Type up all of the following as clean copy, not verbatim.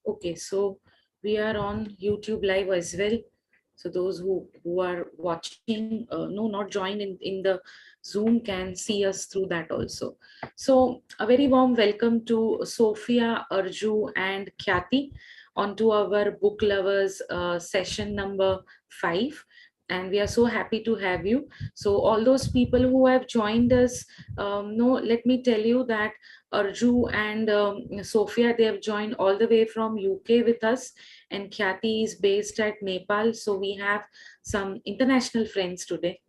Okay, so we are on YouTube Live as well. So those who are watching, no, not joined in the Zoom can see us through that also. So a very warm welcome to Sophia, Arju, and Khyati onto our book lovers session number 5. And we are so happy to have you. So all those people who have joined us, no, let me tell you that Arju and Sophia, they have joined all the way from UK with us, and Khyati is based at Nepal. So we have some international friends today,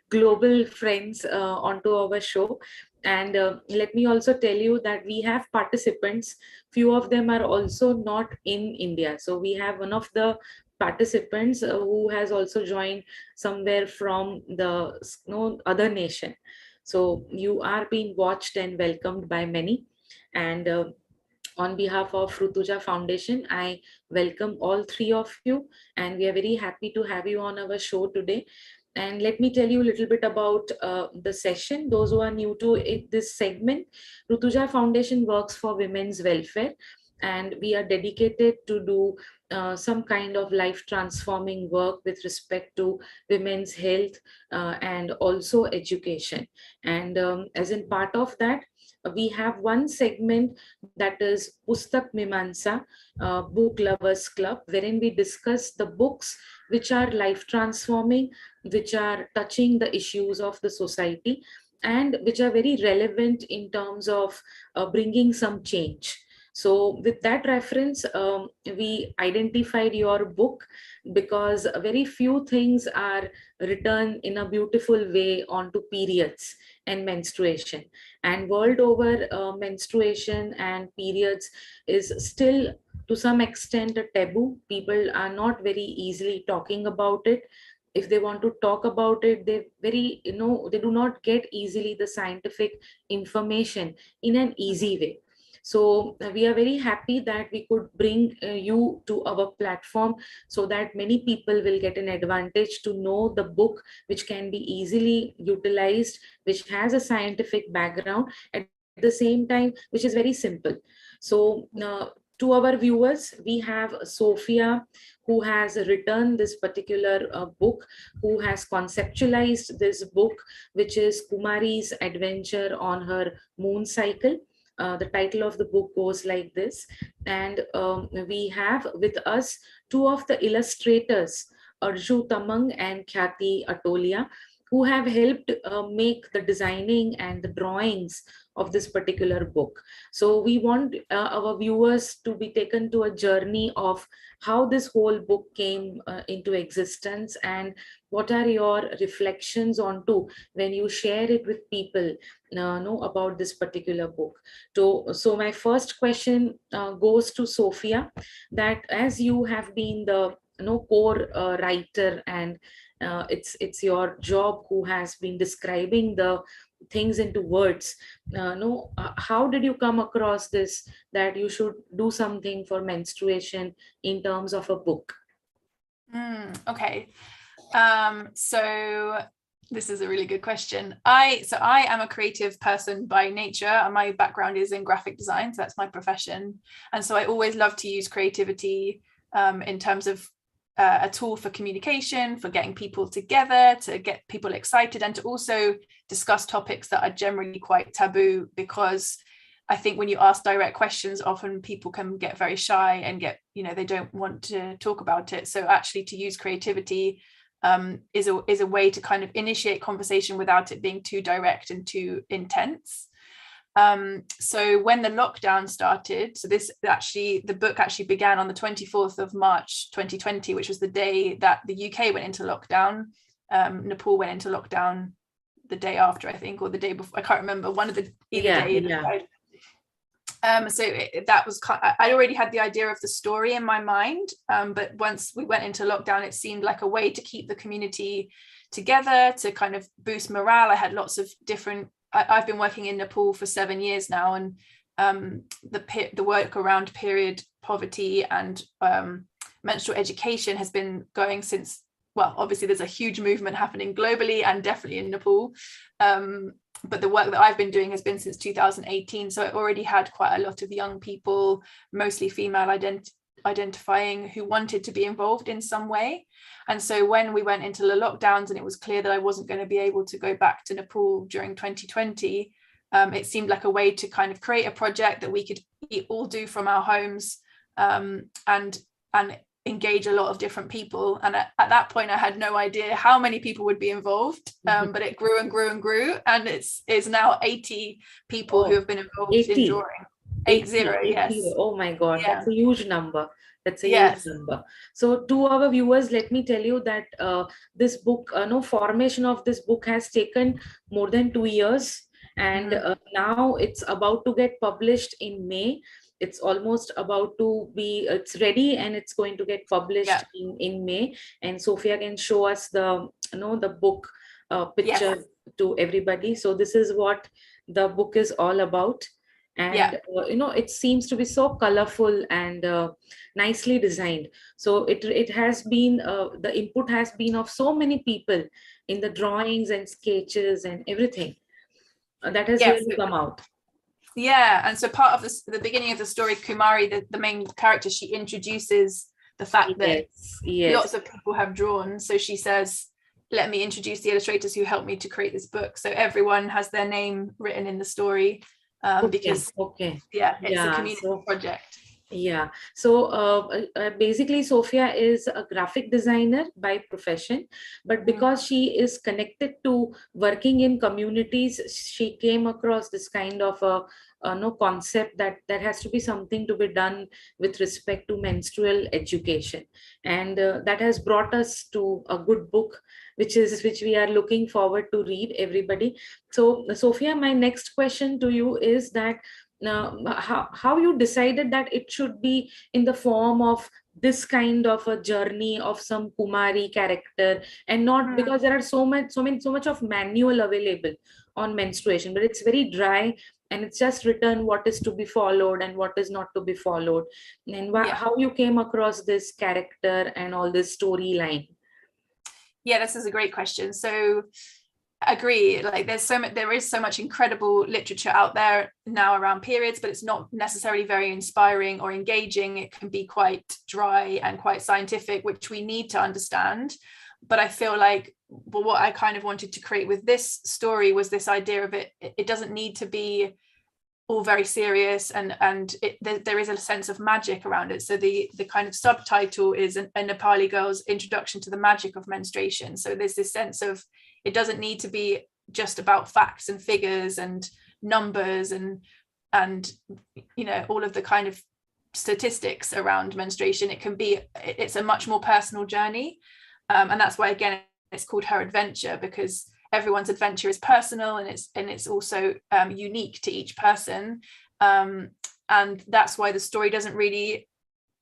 global friends onto our show. And let me also tell you that we have participants. Few of them are also not in India. So we have one of the participants who has also joined somewhere from the other nation. So you are being watched and welcomed by many. And on behalf of Rutuja Foundation, I welcome all three of you, and we are very happy to have you on our show today. And let me tell you a little bit about the session. Those who are new to this segment, Rutuja Foundation works for women's welfare, and we are dedicated to do some kind of life transforming work with respect to women's health and also education. And as in part of that, we have one segment that is Pustak Mimansa, Book Lovers Club, wherein we discuss the books which are life transforming, which are touching the issues of the society, and which are very relevant in terms of bringing some change. So, with that reference, we identified your book because very few things are written in a beautiful way onto periods and menstruation. And world over, menstruation and periods is still to some extent a taboo. People are not very easily talking about it. If they want to talk about it, they very, they do not get easily the scientific information in an easy way. So we are very happy that we could bring you to our platform so that many people will get an advantage to know the book, which can be easily utilized, which has a scientific background, at the same time, which is very simple. So to our viewers, we have Sophia, who has written this particular book, who has conceptualized this book, which is Kumari's adventure on her moon cycle. The title of the book goes like this. And we have with us two of the illustrators, Arju Tamang and Khyati Atolia, who have helped make the designing and the drawings of this particular book. So we want our viewers to be taken to a journey of how this whole book came into existence, and what are your reflections onto when you share it with people know about this particular book. So my first question goes to Sophia, that as you have been the core writer, and it's your job who has been describing the things into words. No, how did you come across this, that you should do something for menstruation in terms of a book? Okay. So this is a really good question. I am a creative person by nature, and my background is in graphic design, so that's my profession. And so I always love to use creativity in terms of a tool for communication, for getting people together, to get people excited, and to also discuss topics that are generally quite taboo, because I think when you ask direct questions, often people can get very shy and they don't want to talk about it. So actually to use creativity is a way to kind of initiate conversation without it being too direct and too intense. So when the lockdown started, so the book actually began on the 24th of March 2020, which was the day that the UK went into lockdown. Nepal went into lockdown the day after, I think, or the day before. I can't remember, one of the day. Yeah. That was I already had the idea of the story in my mind, but once we went into lockdown, it seemed like a way to keep the community together, to kind of boost morale. I had lots of different. I've been working in Nepal for 7 years now, and the work around period poverty and menstrual education has been going since. Well, obviously, there's a huge movement happening globally and definitely in Nepal. but the work that I've been doing has been since 2018. So I already had quite a lot of young people, mostly female identifying, who wanted to be involved in some way. And so when we went into the lockdowns and it was clear that I wasn't going to be able to go back to Nepal during 2020, it seemed like a way to kind of create a project that we could all do from our homes, and engage a lot of different people. And at that point I had no idea how many people would be involved, but it grew and grew and grew, and it's now 80 people who have been involved 80. in drawing. 80, yes. Oh my God, Yeah. that's a huge number. That's a Yes. huge number. So to our viewers, let me tell you that this book, formation of this book has taken more than 2 years, and now it's about to get published in May. It's almost about to be, it's ready, and it's going to get published in May. And Sophia can show us the the book picture to everybody. So this is what the book is all about. And it seems to be so colorful and nicely designed. So it has been the input has been of so many people in the drawings and sketches and everything that has really come out. And so part of the beginning of the story, Kumari, the main character, she introduces the fact that lots of people have drawn. So she says, let me introduce the illustrators who helped me to create this book. So everyone has their name written in the story, because it's a community project. Yeah, so basically Sophia is a graphic designer by profession, but because she is connected to working in communities, she came across this kind of a concept that has to be something to be done with respect to menstrual education, and that has brought us to a good book, which we are looking forward to read, everybody. So Sophia, my next question to you is that how you decided that it should be in the form of this kind of a journey of some Kumari character, and not because there are so much of manual available on menstruation, but it's very dry and it's just written what is to be followed and what is not to be followed, and how you came across this character and all this storyline. This is a great question. So agree, like there is so much incredible literature out there now around periods, but it's not necessarily very inspiring or engaging. It can be quite dry and quite scientific, which we need to understand. But I feel like what I kind of wanted to create with this story was this idea of it doesn't need to be all very serious, and there is a sense of magic around it. So the kind of subtitle is a Nepali girl's introduction to the magic of menstruation. So there's this sense of, it doesn't need to be just about facts and figures and numbers and all of the kind of statistics around menstruation. It's a much more personal journey, and that's why, again, it's called her adventure, because everyone's adventure is personal, and it's also unique to each person, and that's why the story doesn't really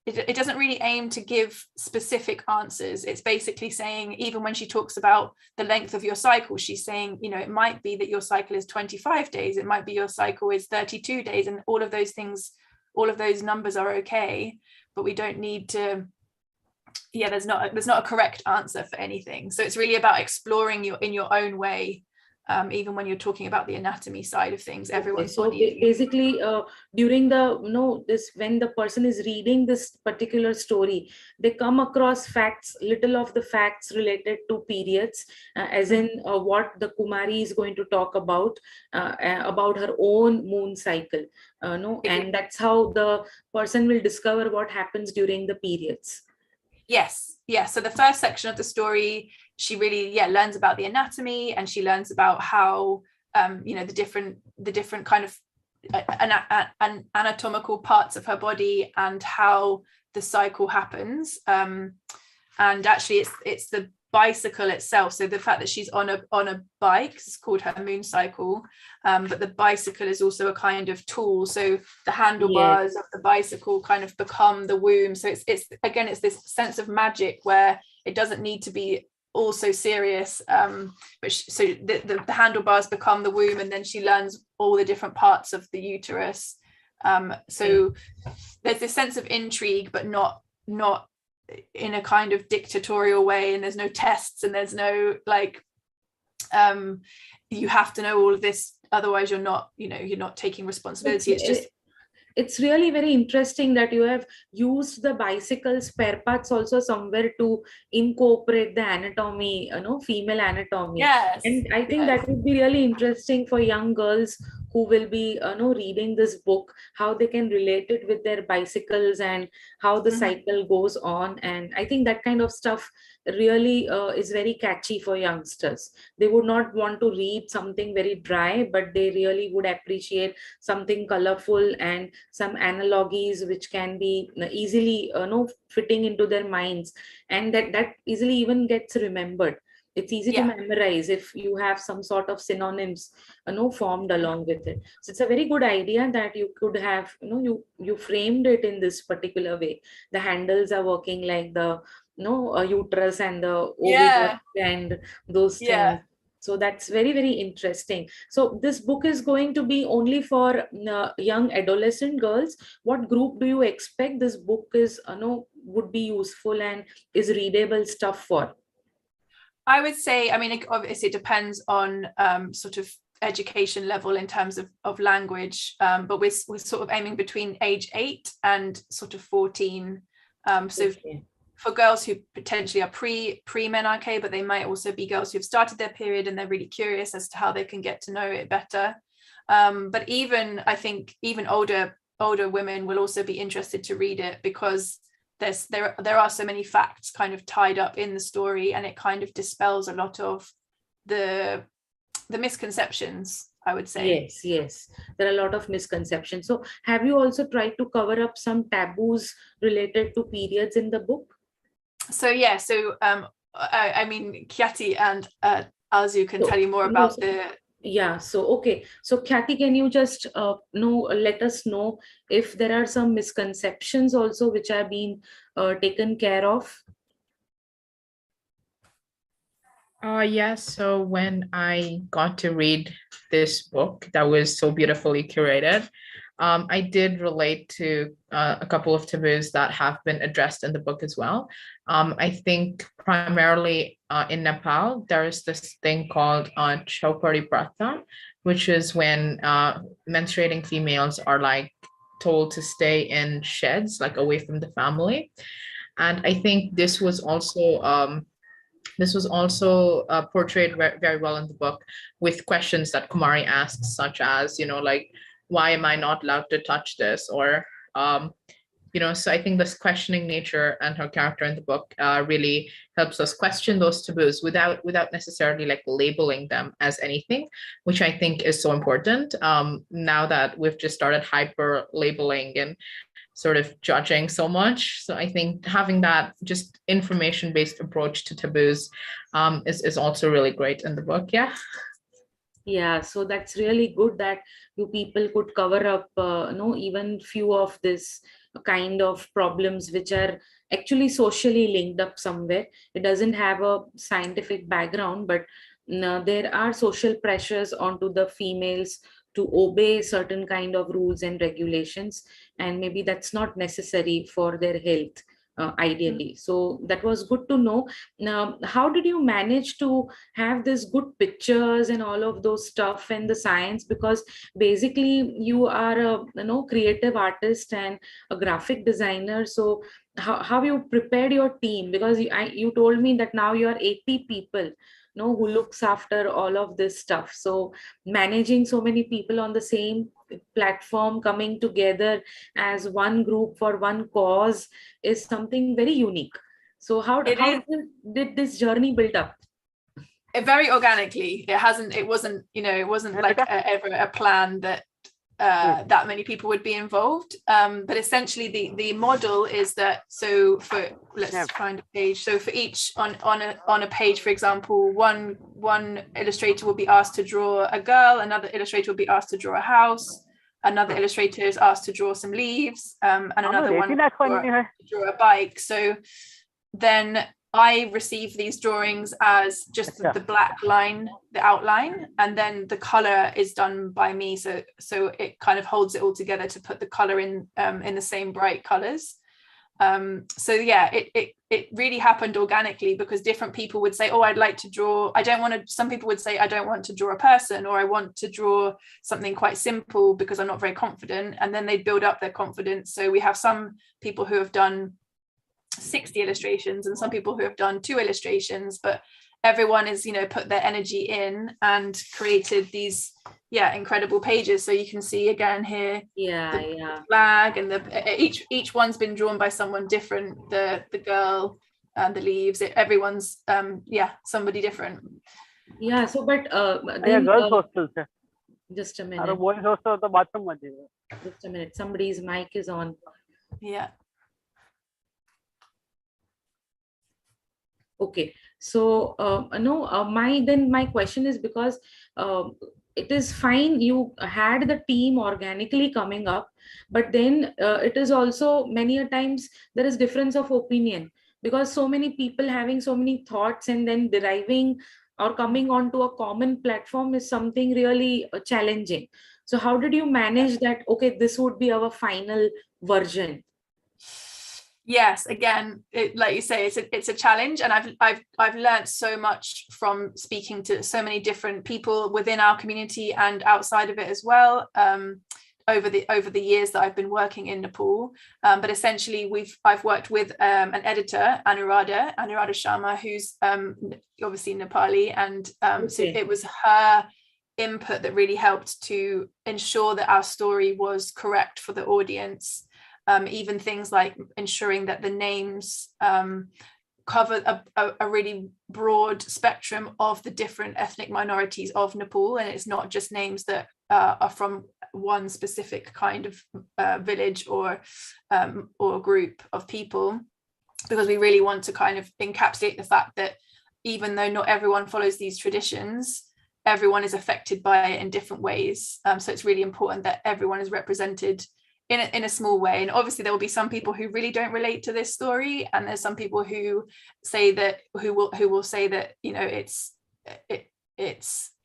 aim to give specific answers. It's basically saying, even when she talks about the length of your cycle, she's saying, it might be that your cycle is 25 days, it might be your cycle is 32 days, and all of those things, all of those numbers are okay, but we don't need to, there's not a correct answer for anything. So it's really about exploring in your own way, even when you're talking about the anatomy side of things. Everyone's body. Basically, during when the person is reading this particular story, they come across little of the facts related to periods, as in what the Kumari is going to talk about her own moon cycle, and that's how the person will discover what happens during the periods. Yes. So the first section of the story, she really learns about the anatomy, and she learns about how the different kind of anatomical parts of her body and how the cycle happens. And actually, it's the bicycle itself. So the fact that she's on a bike is called her moon cycle, but the bicycle is also a kind of tool. So the handlebars of the bicycle kind of become the womb. So it's this sense of magic where it doesn't need to be all so serious, so the handlebars become the womb, and then she learns all the different parts of the uterus. So there's this sense of intrigue, but not in a kind of dictatorial way, and there's no tests, and there's no you have to know all of this, otherwise you're not, you're not taking responsibility. It's just, it's really very interesting that you have used the bicycle spare parts also somewhere to incorporate the anatomy, female anatomy. yes, And I think yes. that would be really interesting for young girls who will be reading this book, how they can relate it with their bicycles and how the cycle goes on. And I think that kind of stuff really is very catchy for youngsters. They would not want to read something very dry, but they really would appreciate something colorful and some analogies which can be easily fitting into their minds, and that easily even gets remembered. It's easy to memorize if you have some sort of synonyms formed along with it. So it's a very good idea that you could have, you framed it in this particular way. The handles are working like the uterus and the oviduct and those things. So that's very, very interesting. So this book is going to be only for young adolescent girls. What group do you expect this book is, would be useful and is readable stuff for? I would say, I mean, obviously it depends on sort of education level in terms of language, but we're sort of aiming between age 8 and sort of 14. So Okay. For girls who potentially are pre-menarche, but they might also be girls who've started their period and they're really curious as to how they can get to know it better. But I think even older women will also be interested to read it, because there are so many facts kind of tied up in the story, and it kind of dispels a lot of the misconceptions, I would say. Yes. There are a lot of misconceptions. So have you also tried to cover up some taboos related to periods in the book? So I mean, Kyati and Arzu can tell you more about the. Yeah, so okay. So Kathy, can you just let us know if there are some misconceptions also which are being taken care of? Yes. So when I got to read this book that was so beautifully curated, I did relate to a couple of taboos that have been addressed in the book as well. I think primarily in Nepal, there is this thing called Chopari Pratha, which is when menstruating females are like told to stay in sheds, like away from the family. And I think this was also portrayed very well in the book, with questions that Kumari asks, such as, like, why am I not allowed to touch this? Or, so I think this questioning nature and her character in the book really helps us question those taboos without necessarily like labeling them as anything, which I think is so important now that we've just started hyper labeling and sort of judging so much. So I think having that just information-based approach to taboos is also really great in the book. Yeah, so that's really good that you people could cover up, even few of this kind of problems which are actually socially linked up somewhere. It doesn't have a scientific background, but there are social pressures onto the females to obey certain kind of rules and regulations, and maybe that's not necessary for their health. Ideally, so that was good to know. Now, how did you manage to have this good pictures and all of those stuff and the science, because basically you are a creative artist and a graphic designer? So how you prepared your team, because you told me that now you are 80 people who looks after all of this stuff. So managing so many people on the same platform, coming together as one group for one cause, is something very unique. So how did this journey build up? Very organically. It wasn't like ever a plan that that many people would be involved, but essentially the model is that, so for, let's find a page, so for each on a page, for example, one illustrator will be asked to draw a girl, another illustrator will be asked to draw a house, another illustrator is asked to draw some leaves, and another one to draw a bike. So then I receive these drawings as just the black line, the outline, and then the color is done by me. So it kind of holds it all together to put the color in the same bright colors. So yeah, it really happened organically, because different people would say, oh, I'd like to draw, some people would say, I don't want to draw a person, or I want to draw something quite simple because I'm not very confident, and then they'd build up their confidence. So we have some people who have done 60 illustrations and some people who have done 2 illustrations, but everyone is, put their energy in and created these incredible pages. So you can see again here the flag, and each one's been drawn by someone different. The girl and the leaves, everyone's somebody different. Yeah, so but then girls hostels है. Just a अरे minute, boys hostel तो bathroom मध्ये है. just a minute, somebody's mic is on. Yeah. Okay, so no, my question is, because it is fine you had the team organically coming up, but then it is also many a times there is difference of opinion, because so many people having so many thoughts and then deriving or coming onto a common platform is something really challenging. So how did you manage that? Okay, this would be our final version. Yes, again, like you say, it's a challenge, and I've learned so much from speaking to so many different people within our community and outside of it as well, over the years that I've been working in Nepal. But essentially, I've worked with an editor, Anuradha Sharma, who's obviously Nepali, and so it was her input that really helped to ensure that our story was correct for the audience. Even things like ensuring that the names cover a really broad spectrum of the different ethnic minorities of Nepal, and it's not just names that are from one specific kind of village or group of people, because we really want to kind of encapsulate the fact that even though not everyone follows these traditions, everyone is affected by it in different ways. So it's really important that everyone is represented in a small way. And obviously there will be some people who really don't relate to this story, and there's some people who will say that it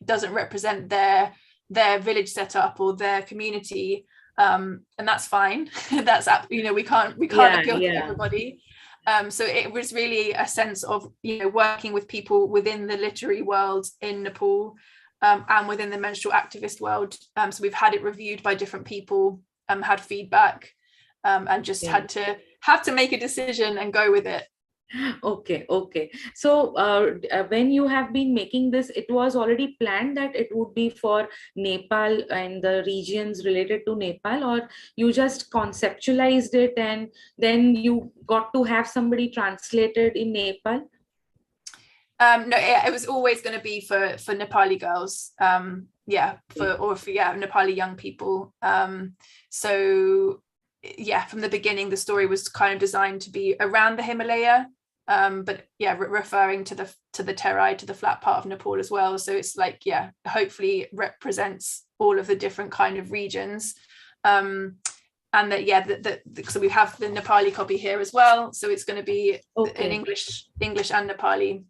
doesn't represent their village setup or their community, and that's fine. That's we can't appeal to everybody. So it was really a sense of working with people within the literary world in Nepal, and within the menstrual activist world. So we've had it reviewed by different people, had feedback, and just have to make a decision and go with it. Okay. So when you have been making this, it was already planned that it would be for Nepal and the regions related to Nepal, or you just conceptualized it and then you got to have somebody translated in Nepal? No, it was always going to be for Nepali girls, Nepali young people. So from the beginning, the story was kind of designed to be around the Himalaya, but referring to the Terai, to the flat part of Nepal as well. So it's like, hopefully represents all of the different kind of regions. And that so we have the Nepali copy here as well. So it's going to be in English and Nepali.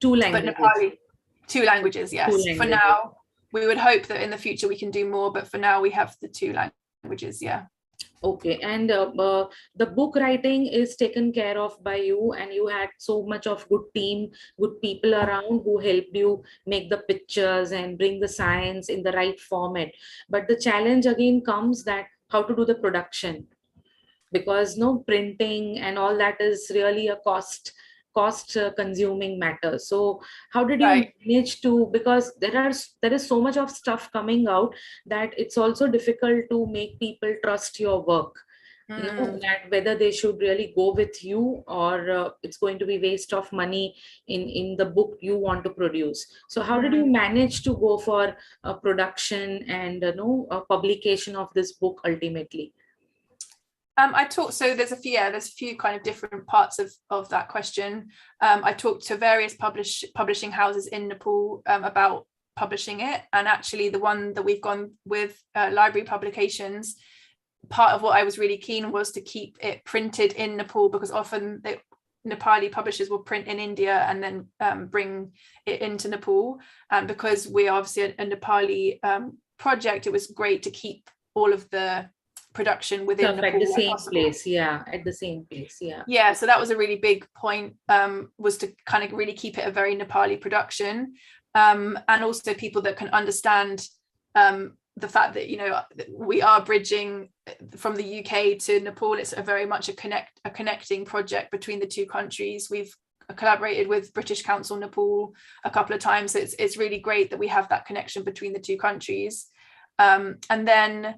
2 languages. But Nepali, 2 languages, yes. 2 languages. For now, we would hope that in the future we can do more, but for now we have the 2 languages, Okay, and the book writing is taken care of by you, and you had so much of good people around who helped you make the pictures and bring the science in the right format. But the challenge again comes that how to do the production, because printing and all that is really a cost consuming matter. So how did you manage to, because there is so much of stuff coming out that it's also difficult to make people trust your work, that whether they should really go with you or it's going to be waste of money in the book you want to produce. So how did you manage to go for a production and a publication of this book ultimately? So there's a few kind of different parts of that question. I talked to various publishing houses in Nepal about publishing it, and actually the one that we've gone with, Library Publications, part of what I was really keen was to keep it printed in Nepal, because often the Nepali publishers will print in India and then bring it into Nepal, and because we're obviously a Nepali project, it was great to keep all of the production within Stuff Nepal at the where same possible. place, yeah, at the same place, yeah. Yeah, so that was a really big point, was to kind of really keep it a very Nepali production, and also people that can understand the fact that, you know, we are bridging from the UK to Nepal. It's a very much a connecting project between the two countries. We've collaborated with British Council Nepal a couple of times. So it's really great that we have that connection between the two countries. And then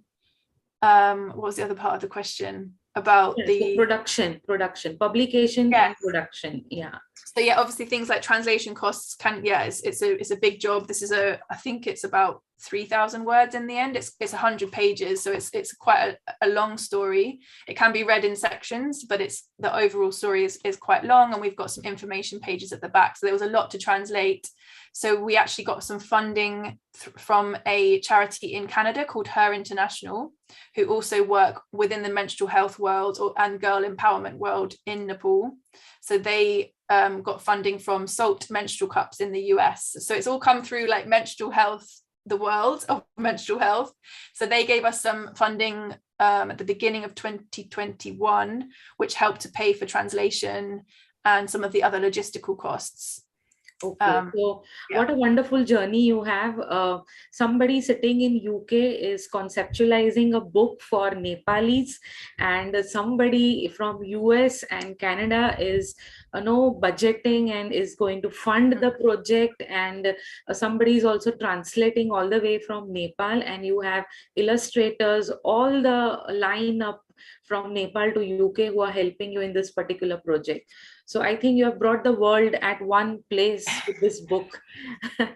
what was the other part of the question about the production, publication, yes, and production? Yeah. So yeah, obviously things like translation costs can, yeah, it's a big job. This is I think it's about 3,000 words in the end. It's 100 pages, so it's quite a long story. It can be read in sections, but the overall story is quite long, and we've got some information pages at the back. So there was a lot to translate. So we actually got some funding from a charity in Canada called Her International, who also work within the menstrual health world and girl empowerment world in Nepal. So they got funding from Salt Menstrual Cups in the US. So it's all come through like menstrual health, the world of menstrual health. So they gave us some funding at the beginning of 2021, which helped to pay for translation and some of the other logistical costs. Okay, so yeah. What a wonderful journey you have. Somebody sitting in UK is conceptualizing a book for Nepalis, and somebody from US and Canada is budgeting and is going to fund the project, and somebody is also translating all the way from Nepal, and you have illustrators, all the lineup from Nepal to UK who are helping you in this particular project. So I think you have brought the world at one place with this book.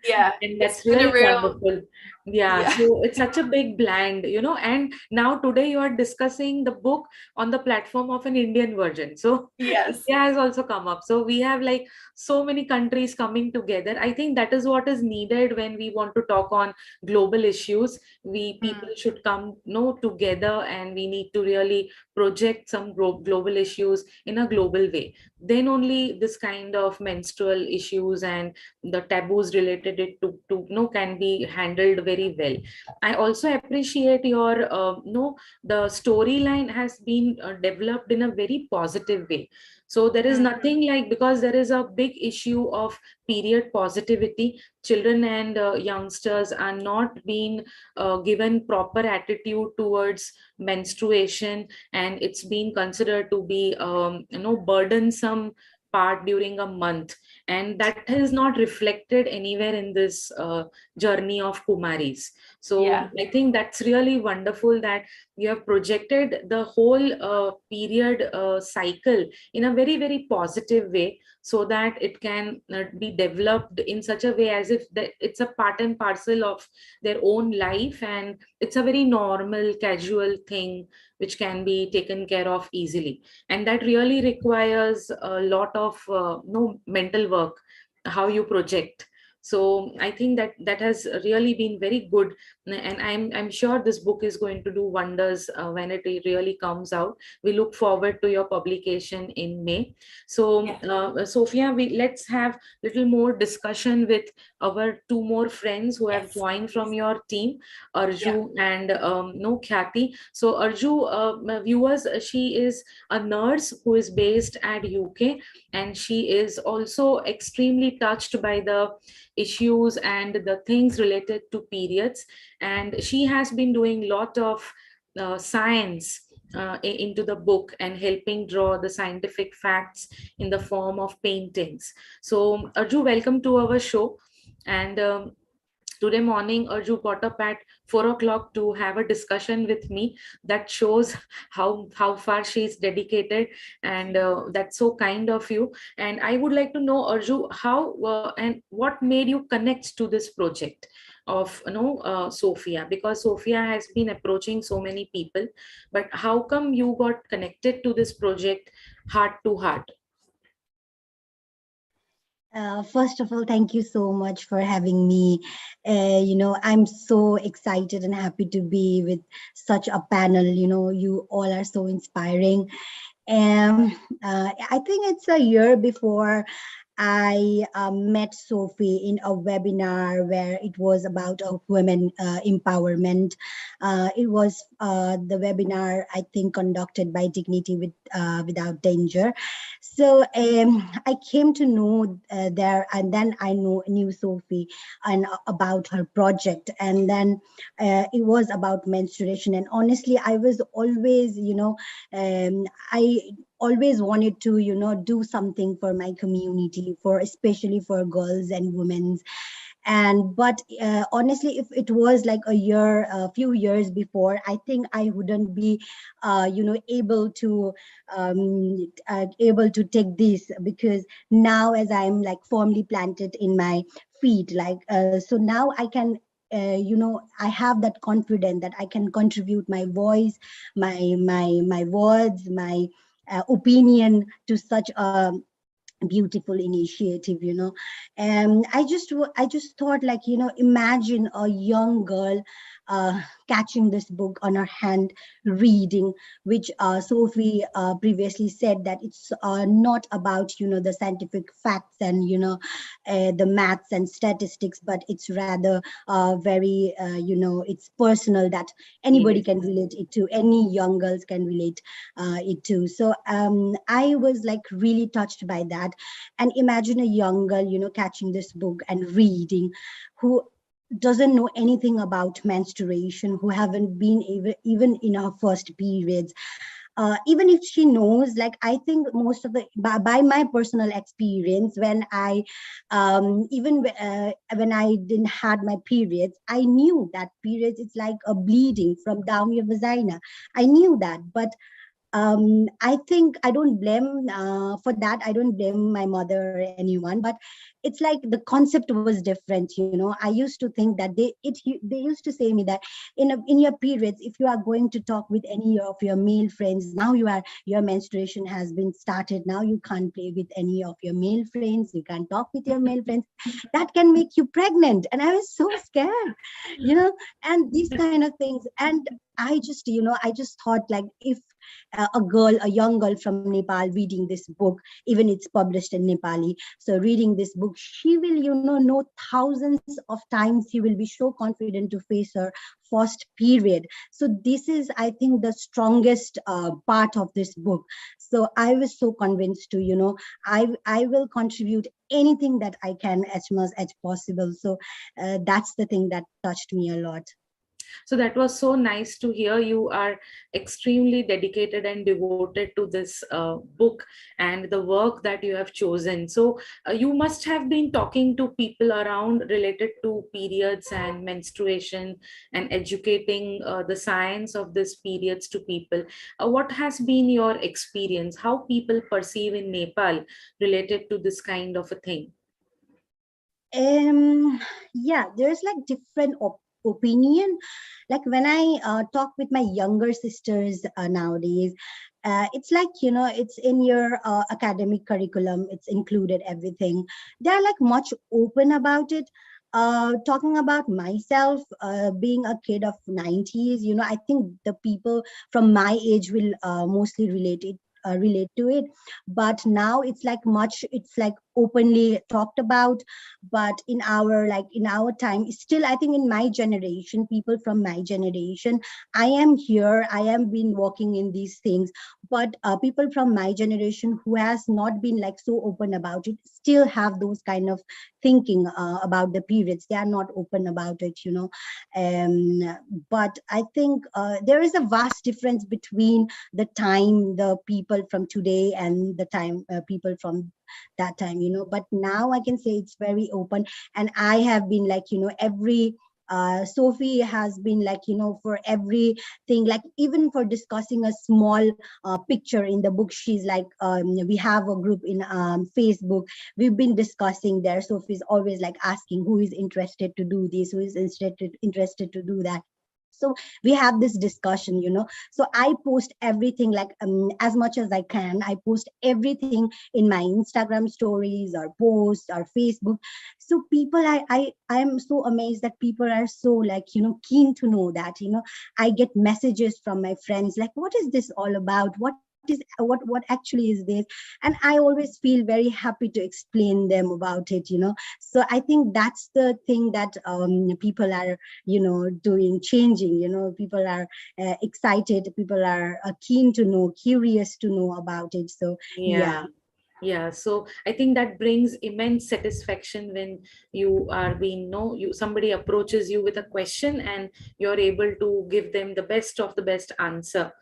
Yeah. And that's really wonderful. Yeah, so it's such a big blend, and now today you are discussing the book on the platform of an Indian version. So yes, India has also come up. So we have like so many countries coming together. I think that is what is needed when we want to talk on global issues. People should come together, and we need to really project some global issues in a global way. Then only this kind of menstrual issues and the taboos related it to can be handled very well. I also appreciate your the storyline has been developed in a very positive way. So there is nothing like, because there is a big issue of period positivity, children and youngsters are not being given proper attitude towards menstruation, and it's been considered to be burdensome part during a month, and that is not reflected anywhere in this journey of Kumaris. So I think that's really wonderful that you have projected the whole period cycle in a very, very positive way, so that it can be developed in such a way as if it's a part and parcel of their own life, and it's a very normal, casual thing which can be taken care of easily. And that really requires a lot of mental work, how you project. So I think that has really been very good, and I'm sure this book is going to do wonders when it really comes out. We look forward to your publication in May. So Sophia, let's have little more discussion with our two more friends who have joined from your team, Arju and Khyati. So Arju, viewers, she is a nurse who is based at UK, and she is also extremely touched by the issues and the things related to periods, and she has been doing a lot of science into the book and helping draw the scientific facts in the form of paintings. So Arju, welcome to our show. And today morning, Arju got up at 4 o'clock to have a discussion with me. That shows how far she is dedicated, and that's so kind of you. And I would like to know, Arju, how and what made you connect to this project of Sophia, because Sophia has been approaching so many people, but how come you got connected to this project heart to heart? First of all, thank you so much for having me. I'm so excited and happy to be with such a panel. You all are so inspiring. And I think it's a year before I met Sophie in a webinar where it was about women empowerment. It was the webinar, I think, conducted by Dignity Without Danger. So I came to know there, and then I knew Sophie and about her project, and then it was about menstruation. And honestly, I was always, I always wanted to do something for my community, for especially for girls and women. And but honestly, if it was like a few years before, I think I wouldn't be able to take this, because now as I'm like firmly planted in my feet, like so now I can I have that confidence that I can contribute my voice, my words, my opinion to such a beautiful initiative. And I just thought, like, imagine a young girl catching this book on her hand, reading, which Sophie previously said that it's not about the scientific facts and the maths and statistics, but it's rather very it's personal, that anybody Yes. can relate it to, any young girls can relate it too. So I was like really touched by that. And imagine a young girl, catching this book and reading, who doesn't know anything about menstruation, who haven't been even in her first periods. Even if she knows, like, I think most of the by my personal experience, when I even when I didn't had my periods, I knew that periods, it's like a bleeding from down your vagina. I knew that. But I think I don't blame for that. I don't blame my mother or anyone, but it's like the concept was different. I used to think that they used to say me that in your periods, if you are going to talk with any of your male friends, now your menstruation has been started. Now you can't play with any of your male friends. You can't talk with your male friends. That can make you pregnant. And I was so scared, and these kind of things. And I just thought, like, if a young girl from Nepal reading this book, even it's published in Nepali. So reading this book, she will, know thousands of times. She will be so confident to face her first period. So this is, I think, the strongest part of this book. So I was so convinced to, I will contribute anything that I can as much as possible. So that's the thing that touched me a lot. So that was so nice to hear. You are extremely dedicated and devoted to this book and the work that you have chosen. So you must have been talking to people around related to periods and menstruation and educating the science of this periods to people. What has been your experience? How people perceive in Nepal related to this kind of a thing? um yeah, there's like different opinion. Like when I talk with my younger sisters nowadays, it's like, it's in your academic curriculum, it's included everything. They're like much open about it. Talking about myself, being a kid of 90s, I think the people from my age will mostly relate to it. But now it's like openly talked about. But in our time, still, I think in my generation, people from my generation, I am here, I am been working in these things. But people from my generation who has not been like so open about it still have those kind of thinking about the periods. They are not open about it. But I think there is a vast difference between the time, the people from today, and the time, people from that time. But now I can say it's very open. And I have been like, every Sophie has been like, for everything, like even for discussing a small picture in the book, she's like, we have a group in Facebook, we've been discussing there. Sophie's always like asking who is interested to do this, who is interested to do that. So we have this discussion. So I post everything, like as much as I can, I post everything in my Instagram stories or posts or Facebook. So people, I am so amazed that people are so like, keen to know that. I get messages from my friends like, what is this all about? What what actually is this. And I always feel very happy to explain them about it, so I think that's the thing that people are doing, changing. People are excited, people are keen to know, curious to know about it. So yeah. Yeah, so I think that brings immense satisfaction when you are being somebody approaches you with a question and you're able to give them the best of the best answer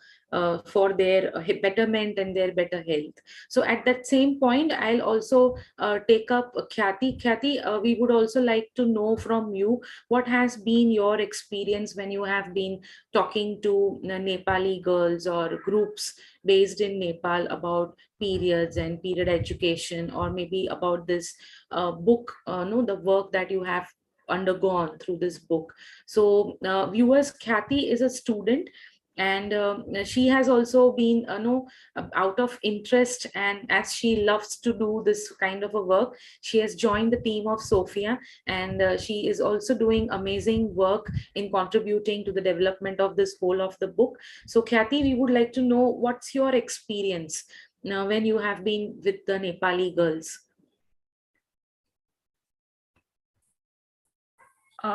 for their betterment and their better health. So at that same point, I'll also take up Khyati. Khyati, we would also like to know from you, what has been your experience when you have been talking to Nepali girls or groups based in Nepal about periods and period education, or maybe about this book, no, the work that you have undergone through this book. So viewers, Khyati is a student, and she has also been no out of interest, and as she loves to do this kind of a work, she has joined the team of Sophia, and she is also doing amazing work in contributing to the development of this whole of the book. So Khyati, we would like to know, what's your experience now when you have been with the Nepali girls?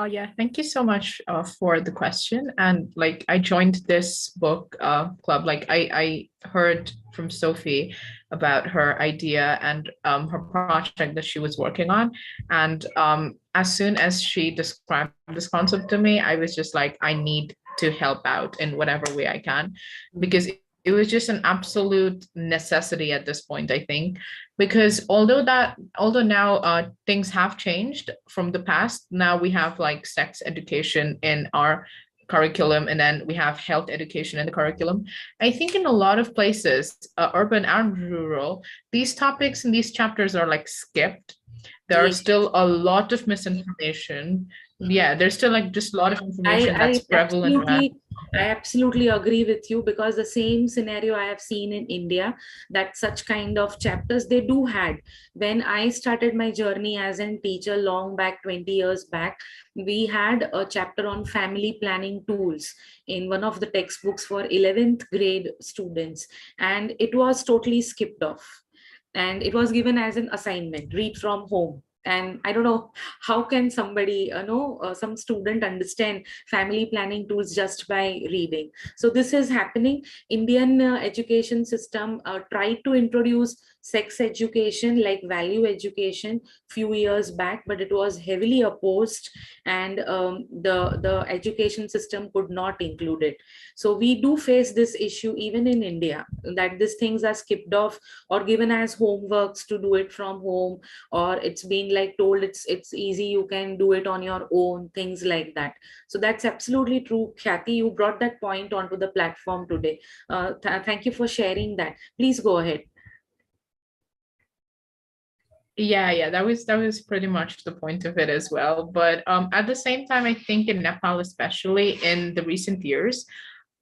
Yeah, thank you so much for the question. And like, I joined this book club. Like, I heard from Sophie about her idea and her project that she was working on. And as soon as she described this concept to me, I was just like, I need to help out in whatever way I can, because it was just an absolute necessity at this point, I think, because although now things have changed from the past. Now we have like sex education in our curriculum, and then we have health education in the curriculum. I think in a lot of places, urban and rural, these topics and these chapters are like skipped. There are Yes. still a lot of misinformation. Yeah, there's still like just a lot of information that's prevalent around. I absolutely agree with you, because the same scenario I have seen in India, that such kind of chapters they do had. When I started my journey as a teacher long back, 20 years back, we had a chapter on family planning tools in one of the textbooks for 11th grade students, and it was totally skipped off, and it was given as an assignment, read from home. And I don't know, how can somebody know some student understand family planning tools just by reading? So this is happening. Indian education system tried to introduce sex education like value education few years back, but it was heavily opposed, and the education system could not include it. So we do face this issue even in India, that these things are skipped off or given as homeworks to do it from home, or it's been like told it's easy, you can do it on your own, things like that. So that's absolutely true. Khyati, you brought that point onto the platform today. Thank you for sharing that. Please go ahead. Yeah, that was pretty much the point of it as well. But at the same time, I think in Nepal, especially in the recent years,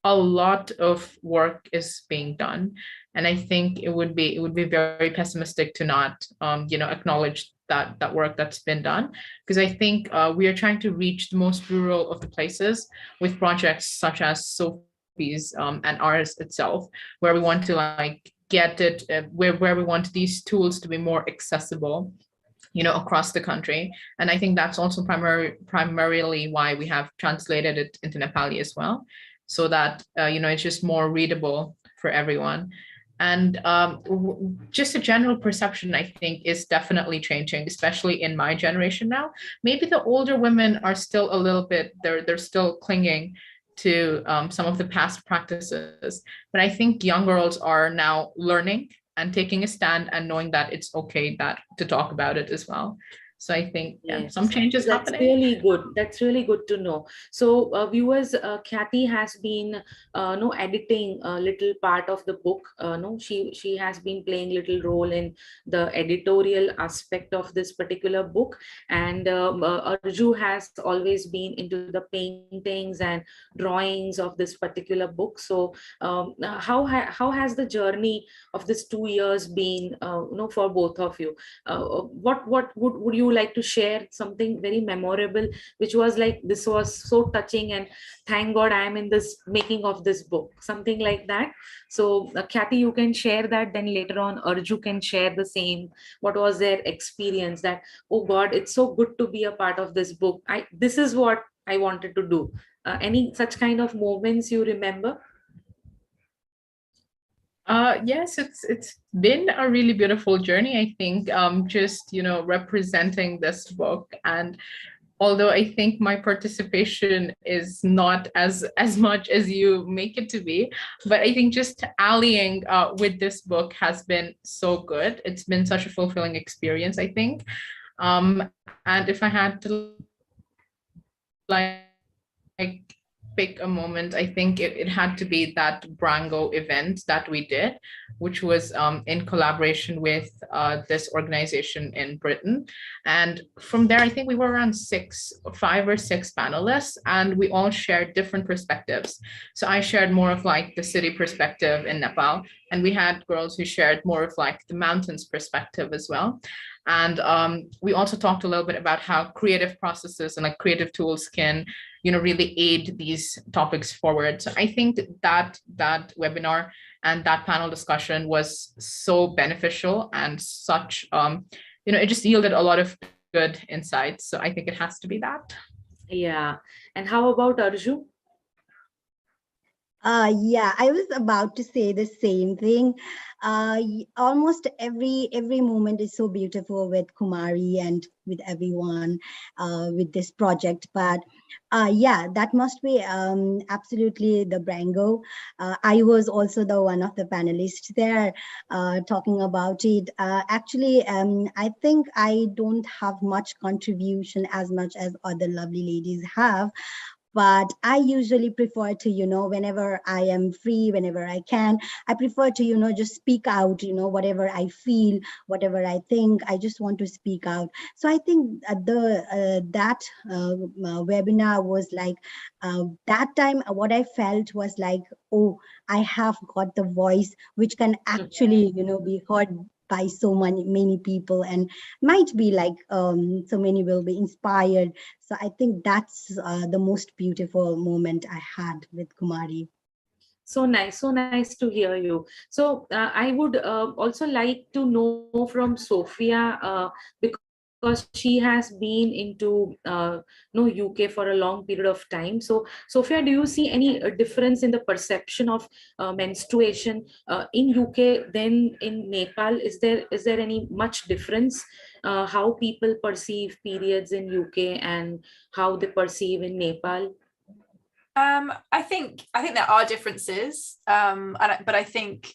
a lot of work is being done, and I think it would be very pessimistic to not acknowledge that work that's been done, because I think we are trying to reach the most rural of the places with projects such as Sophie's and ours itself, where we want to like get it where we want these tools to be more accessible, across the country. And I think that's also primarily why we have translated it into Nepali as well, so that it's just more readable for everyone. And just a general perception, I think, is definitely changing, especially in my generation now. Maybe the older women are still a little bit, they're still clinging to some of the past practices. But I think young girls are now learning and taking a stand and knowing that it's okay to talk about it as well. So I think Yes, some changes that's happening. really good. That's really good to know. So, viewers, Khyati has been, no, editing a little part of the book. No, she has been playing little role in the editorial aspect of this particular book. And Arju has always been into the paintings and drawings of this particular book. So, how has the journey of this 2 years been, for both of you? What would you you like to share something very memorable, which was like, this was so touching, and thank God I am in this making of this book, something like that? So Kathy, you can share that, then later on Arju can share the same. What was their experience, that, oh God, it's so good to be a part of this book. This is what I wanted to do. Any such kind of moments you remember? Yes, it's been a really beautiful journey, I think, just, representing this book. And although I think my participation is not as much as you make it to be, but I think just allying with this book has been so good. It's been such a fulfilling experience, I think. And if I had to like pick a moment, I think it had to be that Brango event that we did, which was in collaboration with this organization in Britain. And from there, I think we were around 5 or 6 panelists, and we all shared different perspectives. So I shared more of like the city perspective in Nepal, and we had girls who shared more of like the mountains perspective as well. And we also talked a little bit about how creative processes and like creative tools can, really aid these topics forward. So I think that webinar and that panel discussion was so beneficial, and such, it just yielded a lot of good insights. So I think it has to be that. Yeah. And how about Arju? Yeah, I was about to say the same thing. Almost every moment is so beautiful with Kumari and with everyone with this project. But yeah, that must be absolutely the Brango. I was also the one of the panelists there talking about it. Actually, I think I don't have much contribution as much as other lovely ladies have. But I usually prefer to, whenever I am free, whenever I can, I prefer to, just speak out, whatever I feel, whatever I think, I just want to speak out. So I think that webinar was like, that time what I felt was like, oh, I have got the voice which can actually, be heard by so many people, and might be like so many will be inspired. So I think that's the most beautiful moment I had with Kumari. So nice to hear you. So I would also like to know from Sophia, because she has been into UK for a long period of time. So Sophia, do you see any difference in the perception of menstruation in UK than in Nepal? Is there any much difference, how people perceive periods in UK and how they perceive in Nepal? I think there are differences, but I think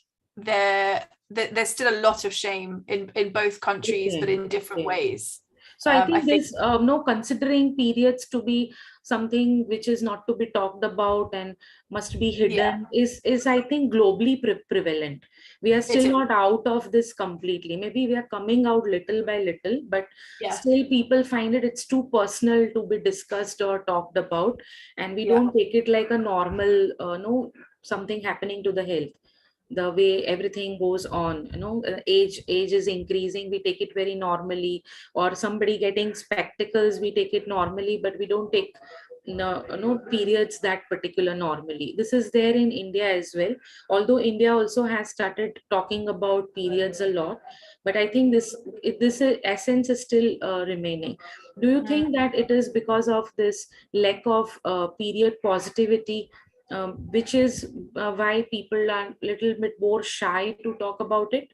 there's still a lot of shame in both countries, but in different ways. So I think there's no considering periods to be something which is not to be talked about and must be hidden, is I think globally prevalent. We are still not out of this completely. Maybe we are coming out little by little, but still people find it's too personal to be discussed or talked about, and we don't take it like a normal something happening to the health. The way everything goes on, age is increasing, we take it very normally, or somebody getting spectacles, we take it normally, but we don't take no periods that particular normally. This is there in India as well, although India also has started talking about periods a lot, but I think this essence is still remaining. Do you think that it is because of this lack of period positivity, which is why people are a little bit more shy to talk about it?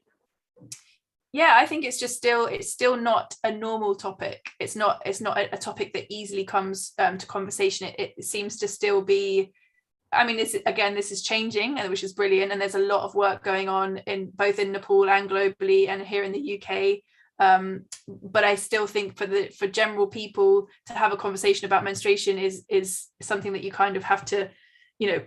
Yeah, I think it's still not a normal topic. It's not a topic that easily comes to conversation. It seems to still be, I mean, this is changing, and which is brilliant, and there's a lot of work going on in both in Nepal and globally and here in the UK. But I still think for general people to have a conversation about menstruation is something that you kind of have to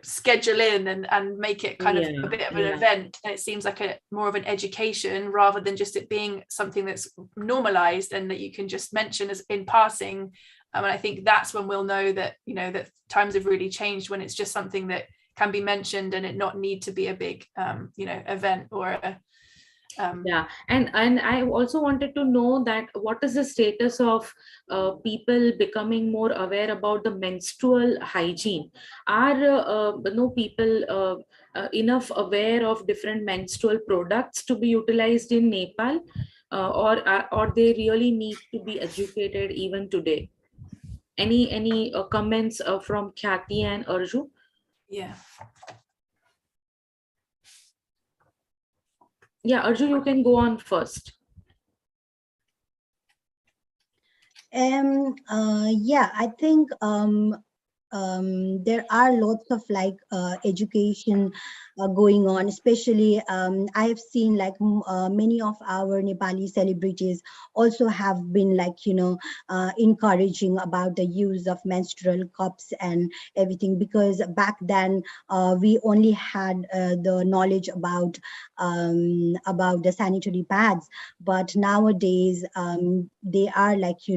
schedule in and make it kind of a bit of an event, and it seems like more of an education rather than just it being something that's normalized and that you can just mention as in passing. And I think that's when we'll know that that times have really changed, when it's just something that can be mentioned and it not need to be a big event or Yeah, and I also wanted to know that what is the status of people becoming more aware about the menstrual hygiene? Are people enough aware of different menstrual products to be utilized in Nepal, or they really need to be educated even today? Any comments from Khyati and Arju? Yeah. Yeah, Arju, you can go on first. Yeah, I think there are lots of like education going on, especially I have seen like many of our Nepali celebrities also have been like, encouraging about the use of menstrual cups and everything, because back then we only had the knowledge about the sanitary pads, but nowadays they are like, they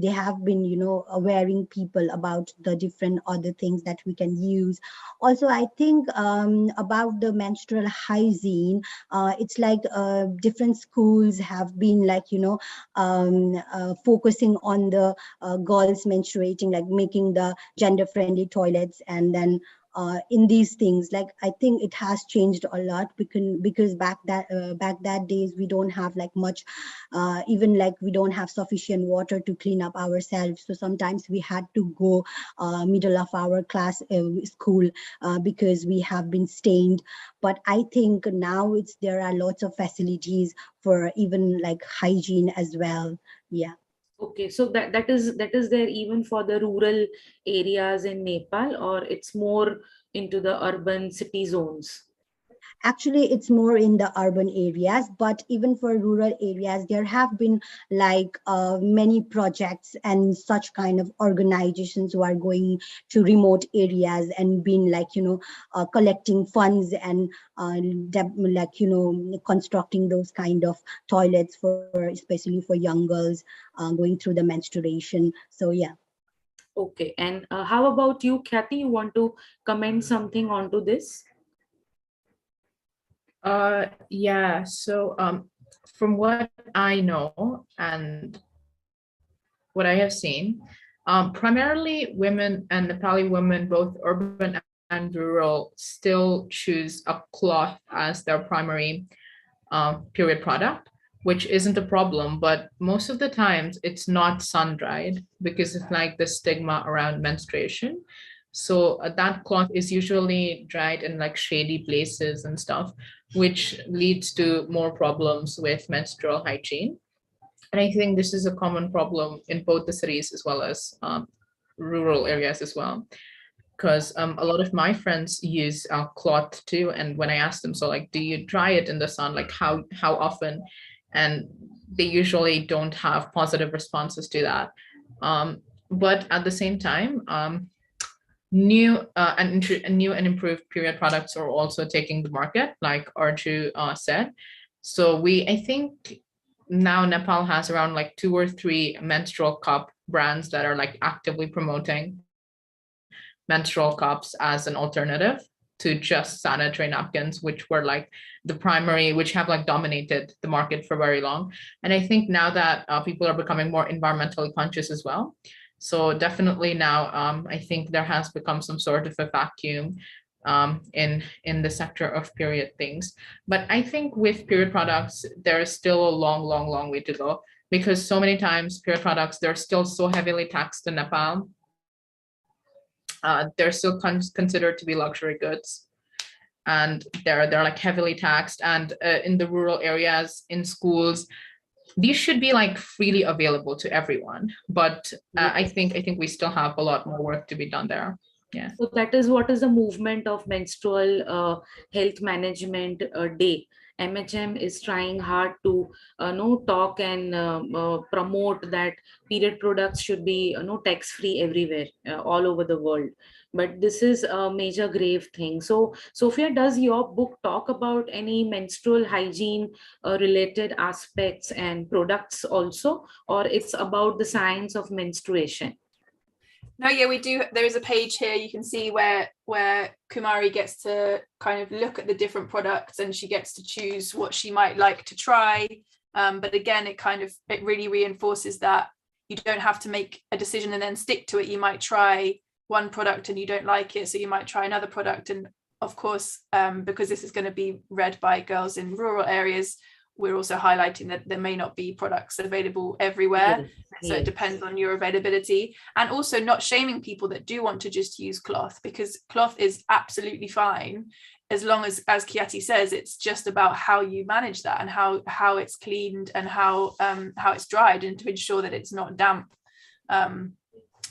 have been, awareing people about the different other things that we can use. Also, I think about the menstrual hygiene, it's like different schools have been like, focusing on the girls menstruating, like making the gender friendly toilets, and then in these things, like I think it has changed a lot, because back that days we don't have like much, even like we don't have sufficient water to clean up ourselves, so sometimes we had to go middle of our class school because we have been stained. But I think now there are lots of facilities for even like hygiene as well. Yeah. Okay, so that is there even for the rural areas in Nepal, or it's more into the urban city zones? Actually, it's more in the urban areas, but even for rural areas, there have been like many projects and such kind of organizations who are going to remote areas and been like, collecting funds and constructing those kind of toilets for, especially for young girls going through the menstruation. So yeah. Okay, and how about you, Kathy? You want to comment something onto this? Yeah. So from what I know and what I have seen, primarily women and Nepali women, both urban and rural, still choose a cloth as their primary period product, which isn't a problem. But most of the times it's not sun dried because of like the stigma around menstruation. So that cloth is usually dried in like shady places and stuff, which leads to more problems with menstrual hygiene. And I think this is a common problem in both the cities as well as rural areas as well. Because a lot of my friends use cloth too, and when I ask them, so like, do you dry it in the sun? Like, how often? And they usually don't have positive responses to that. But at the same time, new and improved period products are also taking the market, like Arju said. So I think now Nepal has around like 2 or 3 menstrual cup brands that are like actively promoting menstrual cups as an alternative to just sanitary napkins, which were like the primary, which have like dominated the market for very long. And I think now that people are becoming more environmentally conscious as well. So definitely now, I think there has become some sort of a vacuum in the sector of period things. But I think with period products, there is still a long way to go, because so many times period products, they're still so heavily taxed in Nepal. They're still considered to be luxury goods, and they're like heavily taxed. And in the rural areas, in schools, these should be like freely available to everyone. But I think we still have a lot more work to be done there. Yeah. So that is what is the movement of menstrual health management day. MHM is trying hard to talk and promote that period products should be tax free everywhere, all over the world. But this is a major grave thing. So Sophia, does your book talk about any menstrual hygiene related aspects and products also, or it's about the science of menstruation? No, yeah, we do. There is a page here you can see where Kumari gets to kind of look at the different products, and she gets to choose what she might like to try. But again, it really reinforces that you don't have to make a decision and then stick to it. You might try one product and you don't like it, so you might try another product. And of course, because this is going to be read by girls in rural areas, we're also highlighting that there may not be products available everywhere. So it depends on your availability, and also not shaming people that do want to just use cloth, because cloth is absolutely fine as long as Kiati says, it's just about how you manage that and how it's cleaned and how it's dried, and to ensure that it's not damp.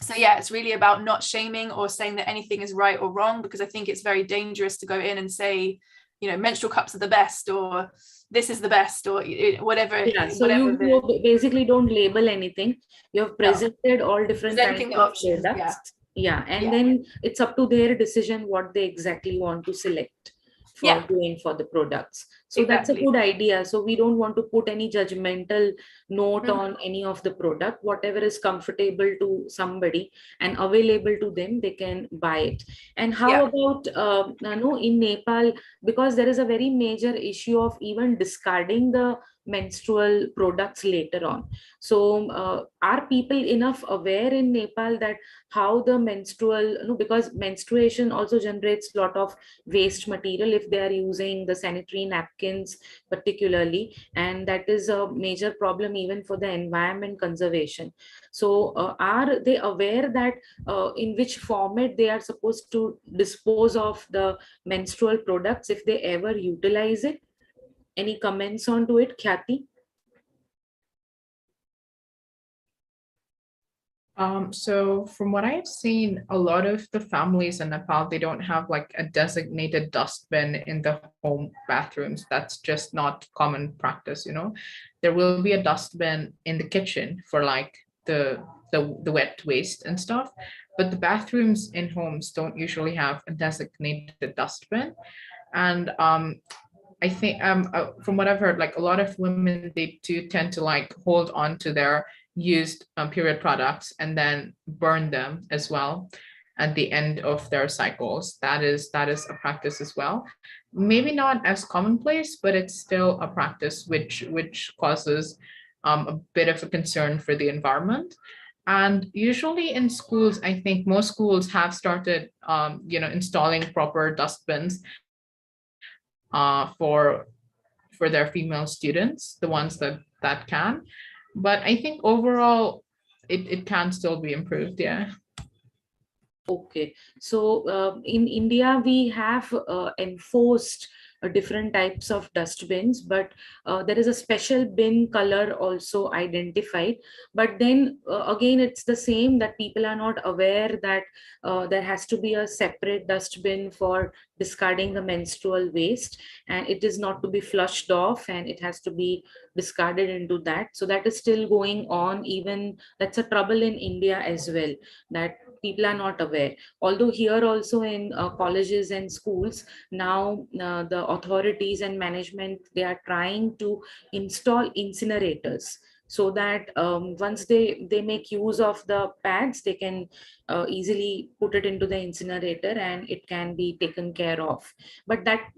So yeah, it's really about not shaming or saying that anything is right or wrong, because I think it's very dangerous to go in and say, menstrual cups are the best, or this is the best, or whatever. Yeah, so whatever you basically don't label anything. You have presented all different presenting kinds the of options, products. Yeah, and Yeah. then it's up to their decision what they exactly want to select for going for the products. So that's a Exactly. good idea. So we don't want to put any judgmental note Mhm. on any of the product. Whatever is comfortable to somebody and available to them, they can buy it. And how about in Nepal, because there is a very major issue of even discarding the menstrual products later on. So are people enough aware in Nepal that how the menstrual, because menstruation also generates a lot of waste material if they are using the sanitary napkins particularly, and that is a major problem even for the environment conservation. So are they aware that in which format they are supposed to dispose of the menstrual products if they ever utilize it? Any comments on to it, Khyati? So from what I've seen, a lot of the families in Nepal, they don't have like a designated dustbin in the home bathrooms. That's just not common practice, There will be a dustbin in the kitchen for like the wet waste and stuff, but the bathrooms in homes don't usually have a designated dustbin. And I think from what I've heard, like a lot of women, they do tend to like hold on to their used period products and then burn them as well at the end of their cycles. That is a practice as well. Maybe not as commonplace, but it's still a practice which causes a bit of a concern for the environment. And usually in schools, I think most schools have started, installing proper dustbins for their female students, the ones that can. But I think overall, it can still be improved. Yeah. Okay, so in India, we have enforced different types of dustbins, but there is a special bin color also identified. But then again, it's the same that people are not aware that there has to be a separate dustbin for discarding the menstrual waste, and it is not to be flushed off, and it has to be discarded into that. So that is still going on. Even that's a trouble in India as well, that people are not aware. Although here also in colleges and schools now, the authorities and management, they are trying to install incinerators, so that once they make use of the pads, they can easily put it into the incinerator and it can be taken care of. But that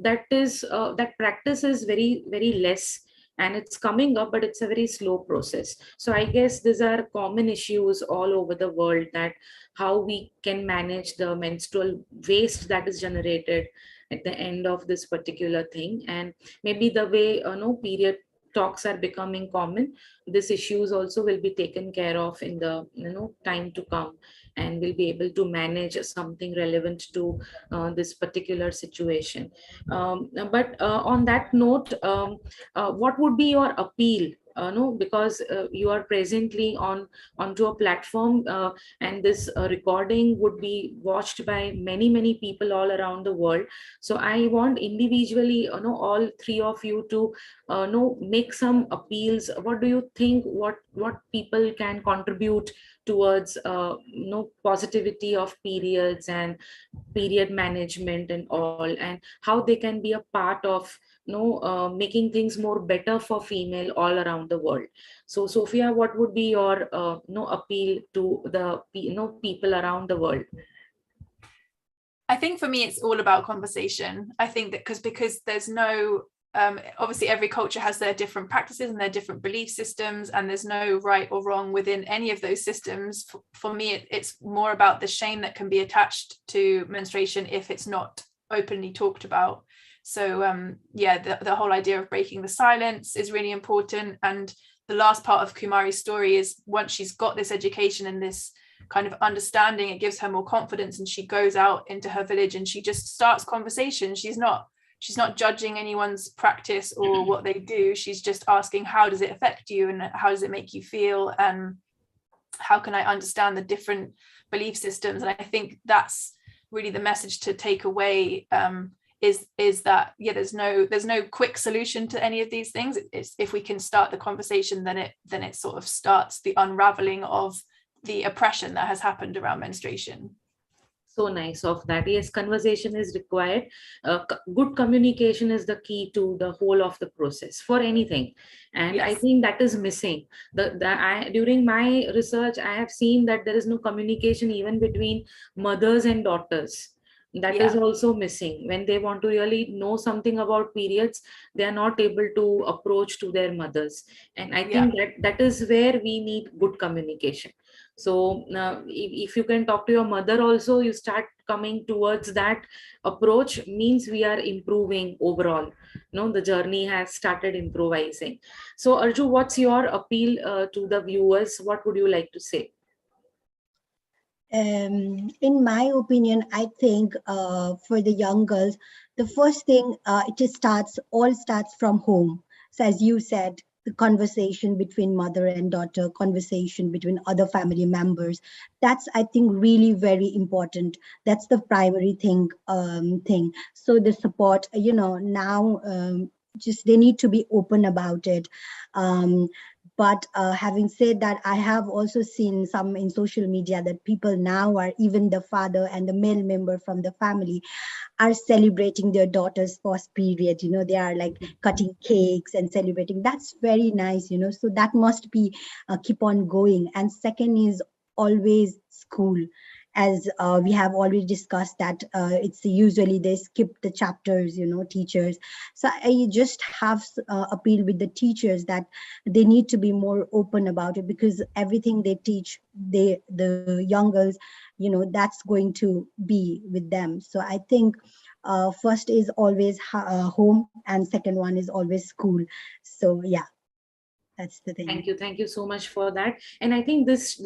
practice is very, very less, and it's coming up, but it's a very slow process. So I guess these are common issues all over the world, that how we can manage the menstrual waste that is generated at the end of this particular thing. And maybe the way period talks are becoming common, these issues also will be taken care of in the time to come, and we'll be able to manage something relevant to this particular situation. But on that note, what would be your appeal? No, because you are presently onto a platform, and this recording would be watched by many people all around the world. So I want individually, all three of you to make some appeals. What do you think? What people can contribute towards positivity of periods and period management and all, and how they can be a part of making things more better for female all around the world. So Sophia, what would be your appeal to the people around the world? I think for me, it's all about conversation. I think that because there's no, obviously every culture has their different practices and their different belief systems, and there's no right or wrong within any of those systems. For me, it's more about the shame that can be attached to menstruation if it's not openly talked about. So the whole idea of breaking the silence is really important. And the last part of Kumari's story is, once she's got this education and this kind of understanding, it gives her more confidence, and she goes out into her village and she just starts conversation. She's not judging anyone's practice or what they do. She's just asking, how does it affect you, and how does it make you feel, and how can I understand the different belief systems? And I think that's really the message to take away, is that there's no quick solution to any of these things. It's, if we can start the conversation, then it sort of starts the unraveling of the oppression that has happened around menstruation. So nice of that. Yes, conversation is required. Good communication is the key to the whole of the process for anything, and Yes. I think that is missing. During my research, I have seen that there is no communication even between mothers and daughters. That is also missing. When they want to really know something about periods, they are not able to approach to their mothers, and I think that is where we need good communication. So if you can talk to your mother also, you start coming towards that approach, means we are improving overall. The journey has started improvising. So Arju, what's your appeal to the viewers? What would you like to say? In my opinion, I think for the young girls, the first thing, all starts from home. So as you said, the conversation between mother and daughter, conversation between other family members, that's, I think, really very important. That's the primary thing. So the support, now just they need to be open about it. But having said that, I have also seen some in social media that people now are, even the father and the male member from the family are celebrating their daughter's first period. They are like cutting cakes and celebrating. That's very nice, so that must be keep on going. And second is always school. As we have already discussed that it's usually they skip the chapters, teachers. So I just have appeal with the teachers that they need to be more open about it, because everything they teach the young girls, that's going to be with them. So I think first is always home, and second one is always school. So yeah, that's the thing. Thank you so much for that. And I think this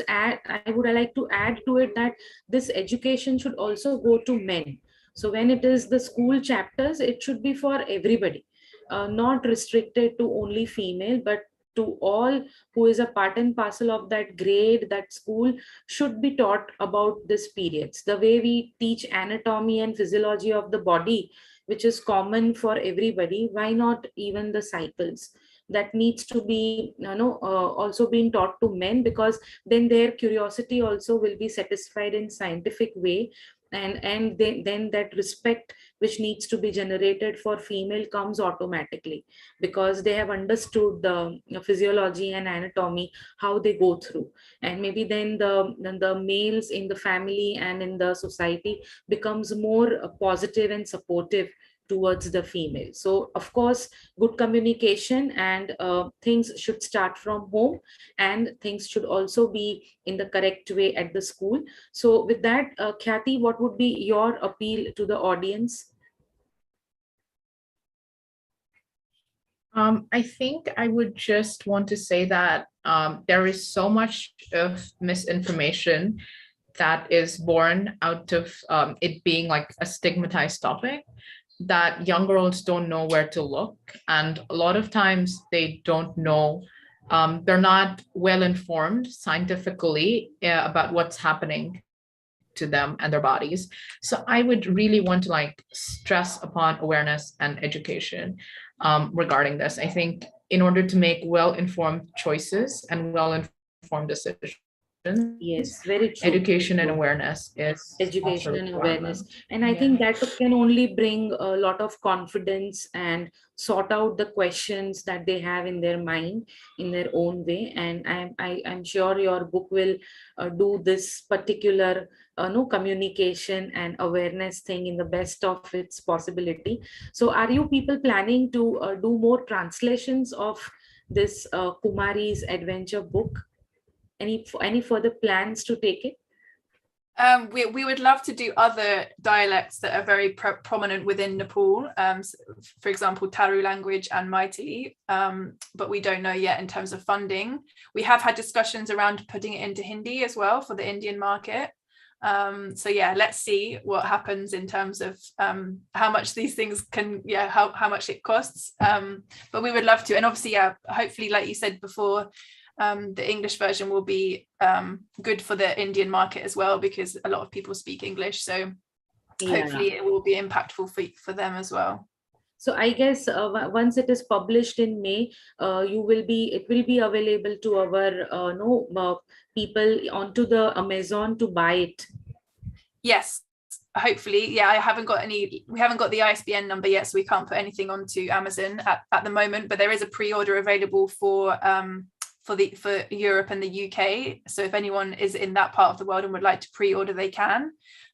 ad, I would like to add to it that this education should also go to men. So when it is the school chapters, it should be for everybody, not restricted to only female, but to all who is a part and parcel of that grade, that school should be taught about this periods. The way we teach anatomy and physiology of the body, which is common for everybody, why not even the cycles? That needs to be also being taught to men, because then their curiosity also will be satisfied in scientific way, and then that respect which needs to be generated for female comes automatically, because they have understood the physiology and anatomy, how they go through. And maybe then the males in the family and in the society becomes more positive and supportive towards the female. So of course, good communication, and things should start from home, and things should also be in the correct way at the school. So with that, Khyati, what would be your appeal to the audience? I think I would just want to say that there is so much of misinformation that is born out of it being like a stigmatized topic, that young girls don't know where to look. And a lot of times they don't know, they're not well informed scientifically about what's happening to them and their bodies. So I would really want to like stress upon awareness and education regarding this. I think in order to make well-informed choices and well-informed decisions, Yes, very true. education and awareness is Education also a and requirement. awareness, and I Yeah. think that can only bring a lot of confidence and sort out the questions that they have in their mind in their own way. And I'm sure your book will do this particular no communication and awareness thing in the best of its possibility. So are you people planning to do more translations of this Kumari's adventure book? Any further plans to take it? We would love to do other dialects that are very prominent within Nepal, for example, Taru language and Maithili, but we don't know yet in terms of funding. We have had discussions around putting it into Hindi as well for the Indian market. So yeah, let's see what happens in terms of how much these things can, how much it costs. But we would love to, and obviously, hopefully, like you said before, the English version will be good for the Indian market as well, because a lot of people speak English. So hopefully it will be impactful for them as well. So I guess once it is published in May, it will be available to our people onto the Amazon to buy it. Yes, hopefully. Yeah, we haven't got the ISBN number yet, so we can't put anything onto Amazon at the moment, but there is a pre-order available for Europe and the UK. So if anyone is in that part of the world and would like to pre-order, they can.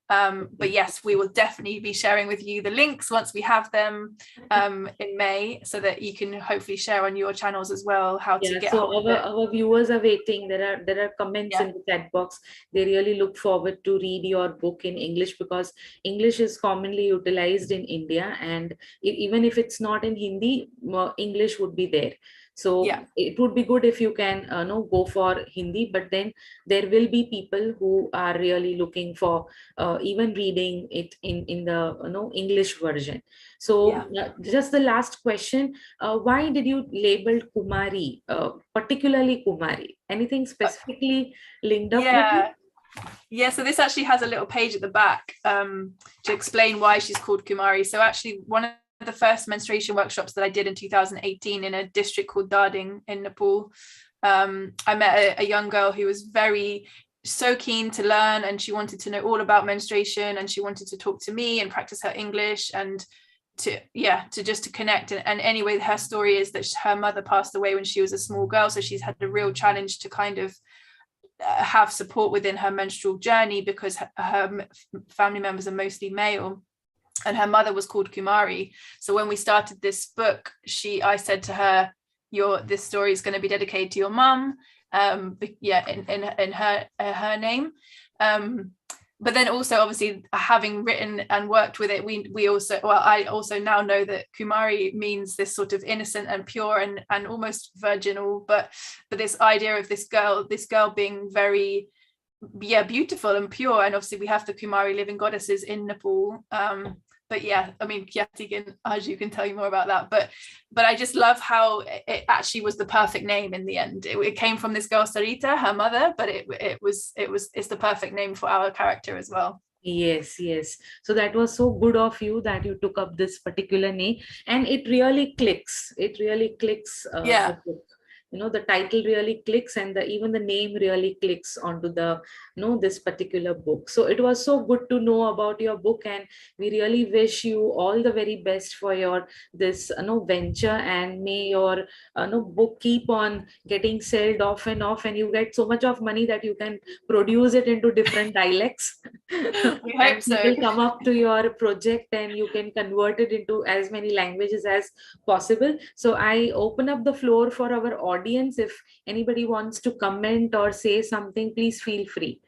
But yes, we will definitely be sharing with you the links once we have them in May, so that you can hopefully share on your channels as well how to get hold of it. Our viewers are waiting. There are comments in the chat box. They really look forward to read your book in English, because English is commonly utilized in India, and even if it's not in Hindi, English would be there. So it would be good if you can go for Hindi, but then there will be people who are really looking for even reading it in the English version. So just the last question, why did you label Kumari, particularly Kumari? Anything specifically linked up with it? Yeah, so this actually has a little page at the back to explain why she's called Kumari. So actually, one of the first menstruation workshops that I did in 2018 in a district called Darding in Nepal, I met a young girl who was so keen to learn, and she wanted to know all about menstruation, and she wanted to talk to me and practice her English and to connect. And anyway, her story is that her mother passed away when she was a small girl, so she's had a real challenge to kind of have support within her menstrual journey, because her family members are mostly male, and her mother was called Kumari. So when we started this book, I said to her, this story is going to be dedicated to your mum, in her name. But then also, obviously, having written and worked with it, I also now know that Kumari means this sort of innocent and pure and almost virginal, but this idea of this girl being very beautiful and pure. And obviously we have the Kumari living goddesses in Nepal. But yeah, I mean, Kyatigan, Aju can tell you more about that. But I just love how it actually was the perfect name in the end. It came from this girl Sarita, her mother, but it's the perfect name for our character as well. Yes. So that was so good of you that you took up this particular name, and it really clicks. The book. The title really clicks, and even the name really clicks onto this particular book. So it was so good to know about your book, and we really wish you all the very best for your this venture, and may your book keep on getting sold off and off, and you get so much of money that you can produce it into different dialects. We hope so. People come up to your project and you can convert it into as many languages as possible. So I open up the floor for our audience. If anybody wants to comment or say something, please feel free.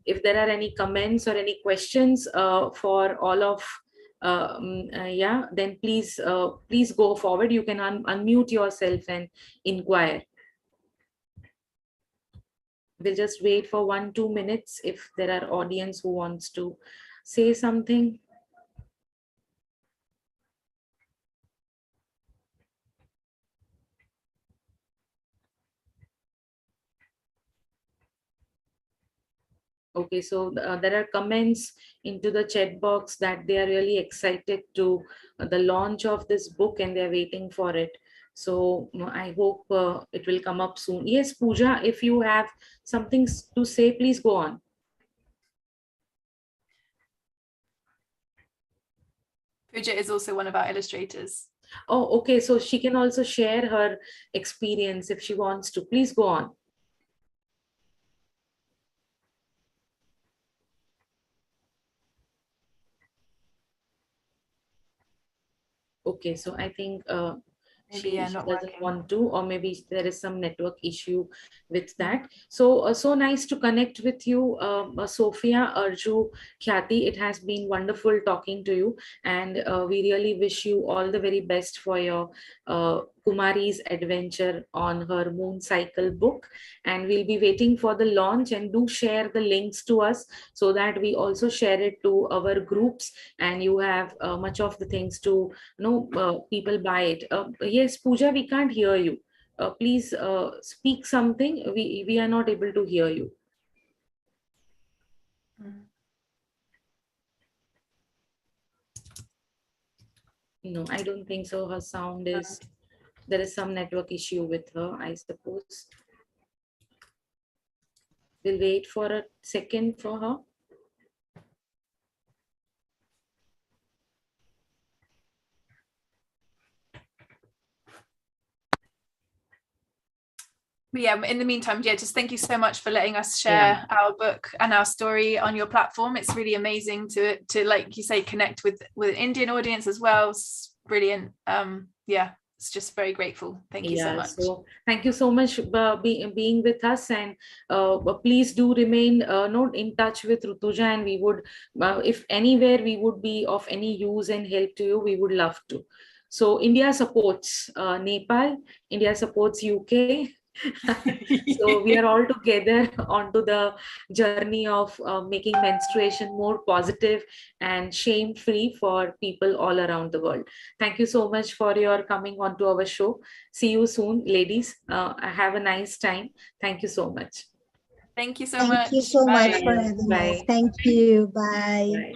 If there are any comments or any questions for all of then please go forward. You can unmute yourself and inquire. We'll just wait for 1-2 minutes if there are audience who wants to say something. Okay, so there are comments into the chat box that they are really excited to the launch of this book and they're waiting for it. So I hope it will come up soon. Yes, Pooja, if you have something to say, please go on. Pooja is also one of our illustrators. Oh, okay. So she can also share her experience if she wants to. Please go on. Okay, so I think Maybe she not doesn't working. want to, or maybe there is some network issue with that. So so nice to connect with you, Sophia, Arju, Khyati. It has been wonderful talking to you, and we really wish you all the very best for your Kumari's adventure on her moon cycle book. And we'll be waiting for the launch, and do share the links to us so that we also share it to our groups, and you have much of the things to people buy it. Yes, Pooja, we can't hear you. Please speak something. We are not able to hear you. No, I don't think so. Her sound is, there is some network issue with her, I suppose. We'll wait for a second for her. But yeah, in the meantime, yeah, just thank you so much for letting us share our book and our story on your platform. It's really amazing to like you say, connect with an Indian audience as well. It's brilliant. Yeah, it's just very grateful. Thank you so much. So thank you so much being with us, and please do remain not in touch with Rutuja, and we would, if anywhere we would be of any use and help to you, we would love to. So India supports Nepal, India supports UK. So we are all together onto the journey of making menstruation more positive and shame free for people all around the world. Thank you so much for your coming onto our show. See you soon, ladies. Have a nice time. Thank you so much. Thank you so Thank much. you so Bye. much for having us. Bye. Thank you. Bye. Bye.